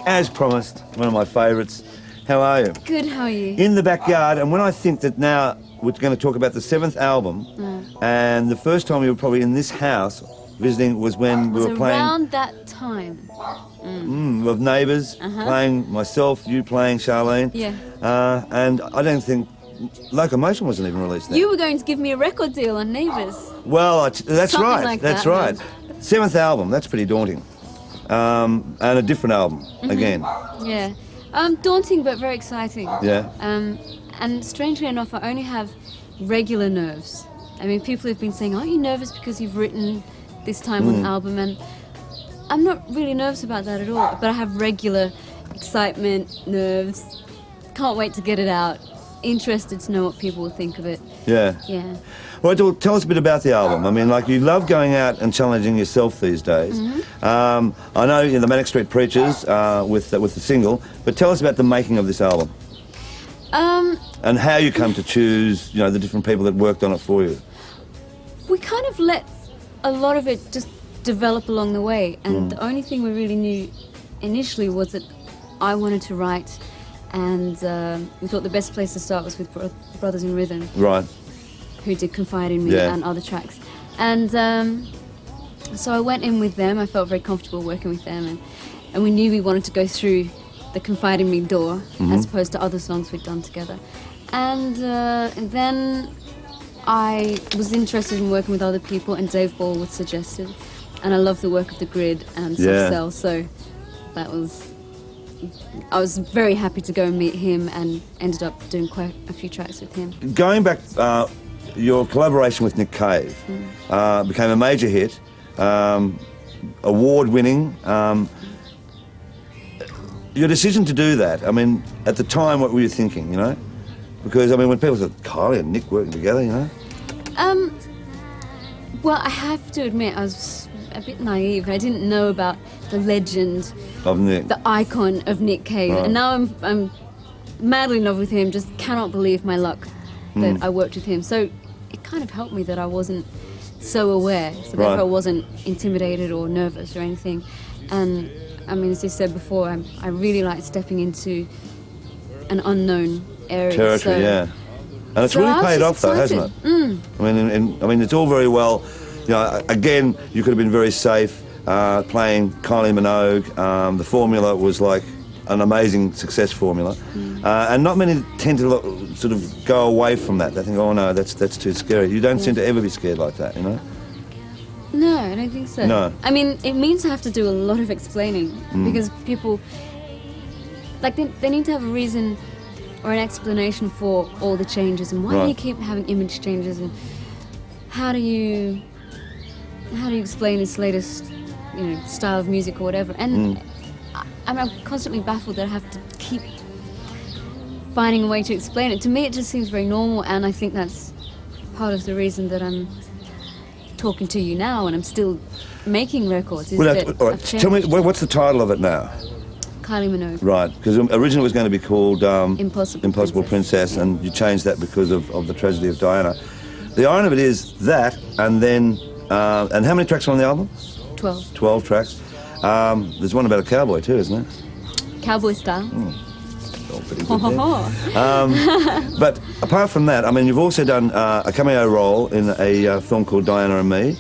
As promised, one of my favourites. How are you? Good, how are you? In the backyard, and when I think that now we're going to talk about the 7th album, and the first time we were probably in this house visiting was when we were playing... around that time. Of Neighbours, playing myself, you playing Charlene. Yeah. And I don't think Locomotion wasn't even released then. You were going to give me a record deal on Neighbours. Well, that's Something right, like that's that, right. 7th album, that's pretty daunting. And a different album, again. Yeah. Daunting but very exciting. Yeah. And strangely enough, I only have regular nerves. I mean, people have been saying, aren't you nervous because you've written this time on the album? And I'm not really nervous about that at all, but I have regular excitement, nerves, can't wait to get it out, interested to know what people will think of it. Yeah. Yeah. Well, tell us a bit about the album. I mean, like, you love going out and challenging yourself these days. I know you're the Manic Street Preachers with the single, but tell us about the making of this album. And how you come to choose, you know, the different people that worked on it for you. We kind of let a lot of it just develop along the way, and the only thing we really knew initially was that I wanted to write, and we thought the best place to start was with Brothers in Rhythm. Right. Who did Confide in Me and other tracks. And so I went in with them. I felt very comfortable working with them, and we knew we wanted to go through the Confide in Me door as opposed to other songs we'd done together. And then I was interested in working with other people, and Dave Ball was suggested. And I love the work of The Grid and Soft Cell, so that was... I was very happy to go and meet him, and ended up doing quite a few tracks with him. Going back, your collaboration with Nick Cave became a major hit, award-winning. Your decision to do that, I mean, at the time, what were you thinking, you know? Because, I mean, when people said, Kylie and Nick working together, you know? Well, I have to admit, I was a bit naive. I didn't know about the legend of Nick, the icon of Nick Cave, and now I'm madly in love with him. Just cannot believe my luck that I worked with him. So it kind of helped me that I wasn't so aware, so therefore I wasn't intimidated or nervous or anything. And I mean, as you said before, I really like stepping into an unknown area. Territory, yeah. And it's really paid off, though, hasn't it? I mean, it's all very well. You know, again, you could have been very safe playing Kylie Minogue. The formula was like an amazing success formula, and not many tend to sort of go away from that. They think, oh no, that's too scary. You don't seem to ever be scared like that, you know? No, I don't think so. No. I mean, it means I have to do a lot of explaining because people, like, they need to have a reason or an explanation for all the changes, and why do you keep having image changes, and how do you explain this latest, you know, style of music or whatever? And I'm constantly baffled that I have to keep finding a way to explain it. To me, it just seems very normal, and I think that's part of the reason that I'm talking to you now and I'm still making records. All right, tell me, what's the title of it now? Kylie Minogue. Right, because originally it was going to be called Impossible Princess, and you changed that because of the tragedy of Diana. The irony of it is that, and then, and how many tracks are on the album? 12. 12 tracks. There's one about a cowboy too, isn't there? Cowboy style. All pretty good there. But apart from that, I mean, you've also done a cameo role in a film called Diana and Me,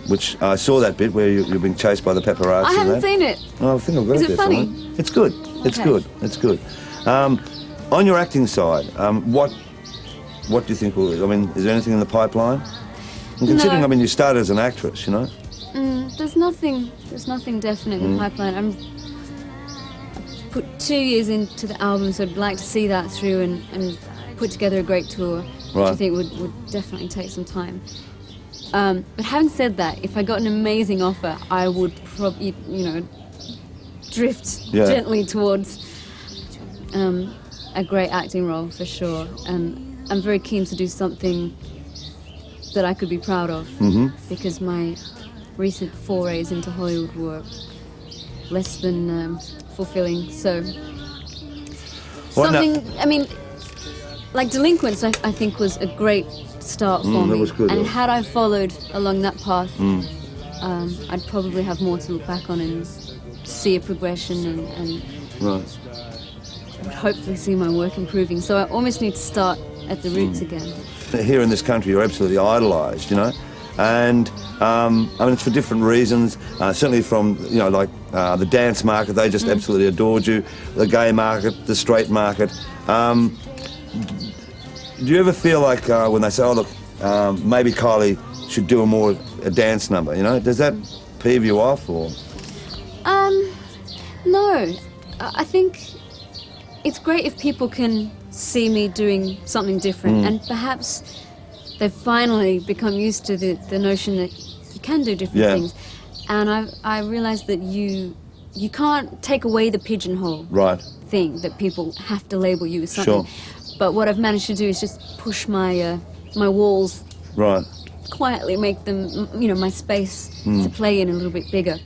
which I saw that bit where you're being chased by the paparazzi. I haven't seen it. Oh, I think I've got Is it it there funny? somewhere. It's good. It's good. It's good. On your acting side, what do you think will... I mean, is there anything in the pipeline? And considering, No. I mean, you started as an actress, you know? There's nothing definite in the pipeline. I put 2 years into the album, so I'd like to see that through and put together a great tour, which I think would definitely take some time. But having said that, if I got an amazing offer, I would probably, you know, drift gently towards a great acting role for sure. And I'm very keen to do something that I could be proud of, because my recent forays into Hollywood were less than fulfilling. So something, I mean, like Delinquents, I think was a great start for me. That was good, and had I followed along that path, I'd probably have more to look back on and see a progression and Right. would hopefully see my work improving. So I almost need to start at the roots again. Here in this country, you're absolutely idolised, you know, and I mean, it's for different reasons. Certainly from, you know, like the dance market, they just absolutely adored you. The gay market, the straight market. Do you ever feel like when they say, "Oh, look, maybe Kylie should do a dance number," you know, does that peeve you off, or? No, I think it's great if people can see me doing something different, and perhaps they've finally become used to the notion that you can do different things. And I realised that you can't take away the pigeonhole thing that people have to label you as something. Sure. But what I've managed to do is just push my my walls quietly, make them, you know, my space to play in a little bit bigger.